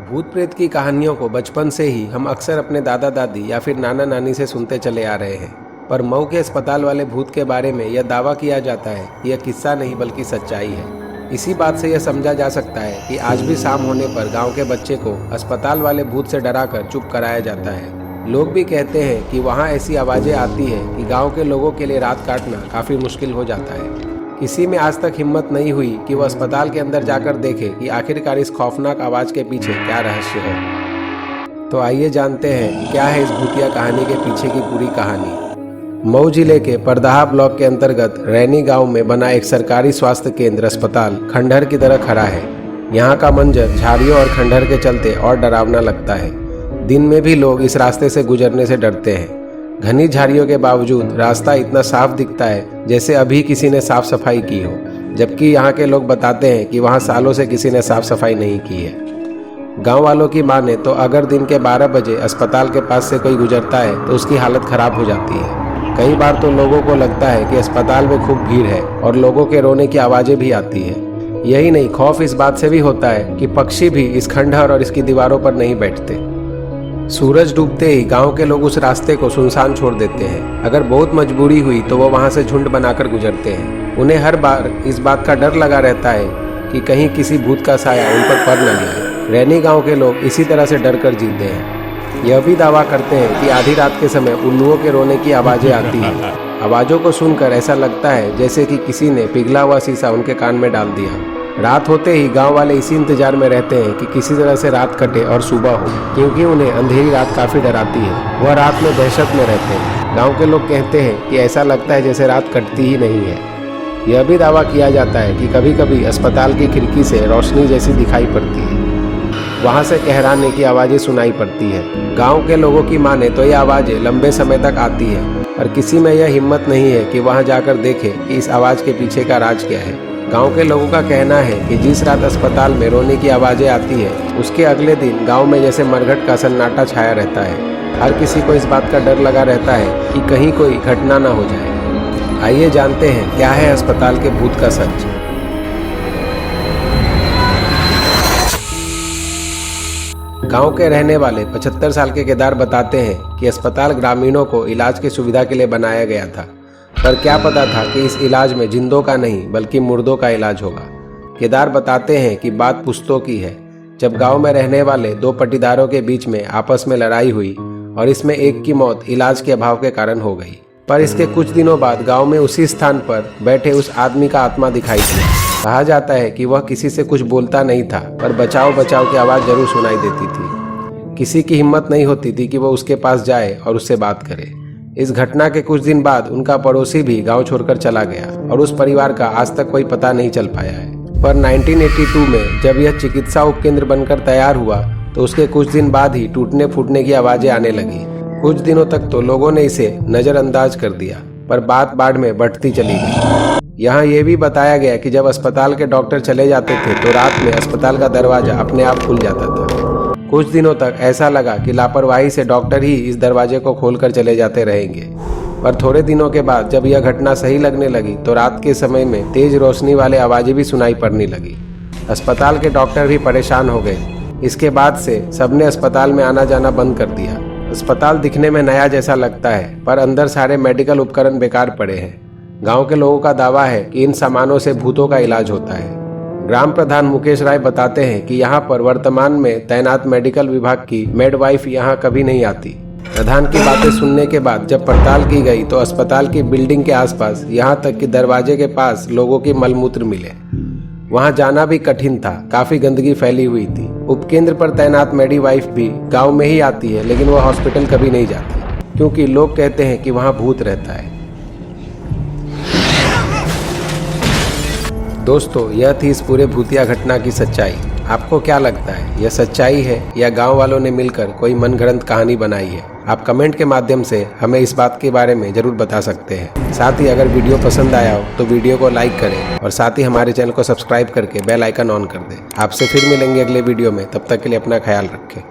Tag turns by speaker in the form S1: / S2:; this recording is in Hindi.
S1: भूत प्रेत की कहानियों को बचपन से ही हम अक्सर अपने दादा दादी या फिर नाना नानी से सुनते चले आ रहे हैं। पर मऊ के अस्पताल वाले भूत के बारे में यह दावा किया जाता है कि यह किस्सा नहीं बल्कि सच्चाई है। इसी बात से यह समझा जा सकता है कि आज भी शाम होने पर गांव के बच्चे को अस्पताल वाले भूत से डराकर चुप कराया जाता है। लोग भी कहते हैं कि वहां ऐसी आवाज़ें आती है कि गाँव के लोगों के लिए रात काटना काफ़ी मुश्किल हो जाता है। किसी में आज तक हिम्मत नहीं हुई कि वह अस्पताल के अंदर जाकर देखे कि आखिरकार इस खौफनाक आवाज़ के पीछे क्या रहस्य है। तो आइए जानते हैं कि क्या है इस भूतिया कहानी के पीछे की पूरी कहानी। मऊ जिले के परदाहा ब्लॉक के अंतर्गत रैनी गांव में बना एक सरकारी स्वास्थ्य केंद्र अस्पताल खंडहर की तरह खड़ा है। यहाँ का मंजर झाड़ियों और खंडहर के चलते और डरावना लगता है। दिन में भी लोग इस रास्ते से गुजरने से डरते हैं। घनी झाड़ियों के बावजूद रास्ता इतना साफ दिखता है जैसे अभी किसी ने साफ सफाई की हो, जबकि यहाँ के लोग बताते हैं कि वहाँ सालों से किसी ने साफ सफाई नहीं की है। गांव वालों की माने तो अगर दिन के 12 बजे अस्पताल के पास से कोई गुजरता है तो उसकी हालत खराब हो जाती है। कई बार तो लोगों को लगता है कि अस्पताल में खूब भीड़ है और लोगों के रोने की आवाज़ें भी आती है। यही नहीं, खौफ इस बात से भी होता है कि पक्षी भी इस खंडहर और इसकी दीवारों पर नहीं बैठते। सूरज डूबते ही गांव के लोग उस रास्ते को सुनसान छोड़ देते हैं। अगर बहुत मजबूरी हुई तो वो वहां से झुंड बनाकर गुजरते हैं। उन्हें हर बार इस बात का डर लगा रहता है कि कहीं किसी भूत का साया उन पर पड़ न जाए। रैनी गांव के लोग इसी तरह से डर कर जीते हैं। यह भी दावा करते हैं कि आधी रात के समय उल्लुओं के रोने की आवाज़ें आती हैं। आवाज़ों को सुनकर ऐसा लगता है जैसे कि किसी ने पिघला हुआ शीशा उनके कान में डाल दिया। रात होते ही गांव वाले इसी इंतजार में रहते हैं कि किसी तरह से रात कटे और सुबह हो, क्योंकि उन्हें अंधेरी रात काफ़ी डराती है। वह रात में दहशत में रहते हैं। गांव के लोग कहते हैं कि ऐसा लगता है जैसे रात कटती ही नहीं है। यह भी दावा किया जाता है कि कभी कभी अस्पताल की खिड़की से रोशनी जैसी दिखाई पड़ती है। वहाँ से कहराने की आवाज़ें सुनाई पड़ती है। गाँव के लोगों की माने तो यह आवाज़ें लंबे समय तक आती है, पर किसी में यह हिम्मत नहीं है कि वहाँ जाकर देखे कि इस आवाज़ के पीछे का राज क्या है। गांव के लोगों का कहना है कि जिस रात अस्पताल में रोने की आवाज़ें आती है उसके अगले दिन गांव में जैसे मरघट का सन्नाटा छाया रहता है। हर किसी को इस बात का डर लगा रहता है कि कहीं कोई घटना ना हो जाए। आइए जानते हैं क्या है अस्पताल के भूत का सच। गांव के रहने वाले 75 साल के केदार बताते हैं कि अस्पताल ग्रामीणों को इलाज की सुविधा के लिए बनाया गया था, पर क्या पता था कि इस इलाज में जिंदों का नहीं बल्कि मुर्दों का इलाज होगा। केदार बताते हैं कि बात पुश्तों की है, जब गांव में रहने वाले दो पट्टीदारों के बीच में आपस में लड़ाई हुई और इसमें एक की मौत इलाज के अभाव के कारण हो गई। पर इसके कुछ दिनों बाद गांव में उसी स्थान पर बैठे उस आदमी का आत्मा दिखाई दिया। कहा जाता है कि वह किसी से कुछ बोलता नहीं था, पर बचाओ बचाओ की आवाज़ जरूर सुनाई देती थी। किसी की हिम्मत नहीं होती थी कि वह उसके पास जाए और उससे बात करे। इस घटना के कुछ दिन बाद उनका पड़ोसी भी गांव छोड़कर चला गया और उस परिवार का आज तक कोई पता नहीं चल पाया है। पर 1982 में जब यह चिकित्सा उपकेंद्र बनकर तैयार हुआ तो उसके कुछ दिन बाद ही टूटने फूटने की आवाज़ें आने लगी। कुछ दिनों तक तो लोगों ने इसे नज़रअंदाज कर दिया, पर बात बाढ़ में बढ़ती चली गई। यहाँ ये भी बताया गया कि जब अस्पताल के डॉक्टर चले जाते थे तो रात में अस्पताल का दरवाजा अपने आप खुल जाता था। कुछ दिनों तक ऐसा लगा कि लापरवाही से डॉक्टर ही इस दरवाजे को खोलकर चले जाते रहेंगे। पर थोड़े दिनों के बाद जब यह घटना सही लगने लगी तो रात के समय में तेज रोशनी वाले आवाज़ें भी सुनाई पड़ने लगी। अस्पताल के डॉक्टर भी परेशान हो गए। इसके बाद से सबने अस्पताल में आना जाना बंद कर दिया। अस्पताल दिखने में नया जैसा लगता है, पर अंदर सारे मेडिकल उपकरण बेकार पड़े हैं। गाँव के लोगों का दावा है कि इन सामानों से भूतों का इलाज होता है। ग्राम प्रधान मुकेश राय बताते हैं कि यहाँ पर वर्तमान में तैनात मेडिकल विभाग की मेडवाइफ यहाँ कभी नहीं आती। प्रधान की बातें सुनने के बाद जब पड़ताल की गई तो अस्पताल की बिल्डिंग के आसपास यहाँ तक कि दरवाजे के पास लोगों की मलमूत्र मिले। वहाँ जाना भी कठिन था, काफी गंदगी फैली हुई थी। उपकेंद्र पर तैनात मेडवाइफ भी गाँव में ही आती है, लेकिन वह हॉस्पिटल कभी नहीं जाती क्योंकि लोग कहते हैं कि वहाँ भूत रहता है। दोस्तों, यह थी इस पूरे भूतिया घटना की सच्चाई। आपको क्या लगता है, यह सच्चाई है या गांव वालों ने मिलकर कोई मनगढ़ंत कहानी बनाई है? आप कमेंट के माध्यम से हमें इस बात के बारे में जरूर बता सकते हैं। साथ ही अगर वीडियो पसंद आया हो तो वीडियो को लाइक करें और साथ ही हमारे चैनल को सब्सक्राइब करके बेल आइकन ऑन कर दें। आपसे फिर मिलेंगे अगले वीडियो में, तब तक के लिए अपना ख्याल रखें।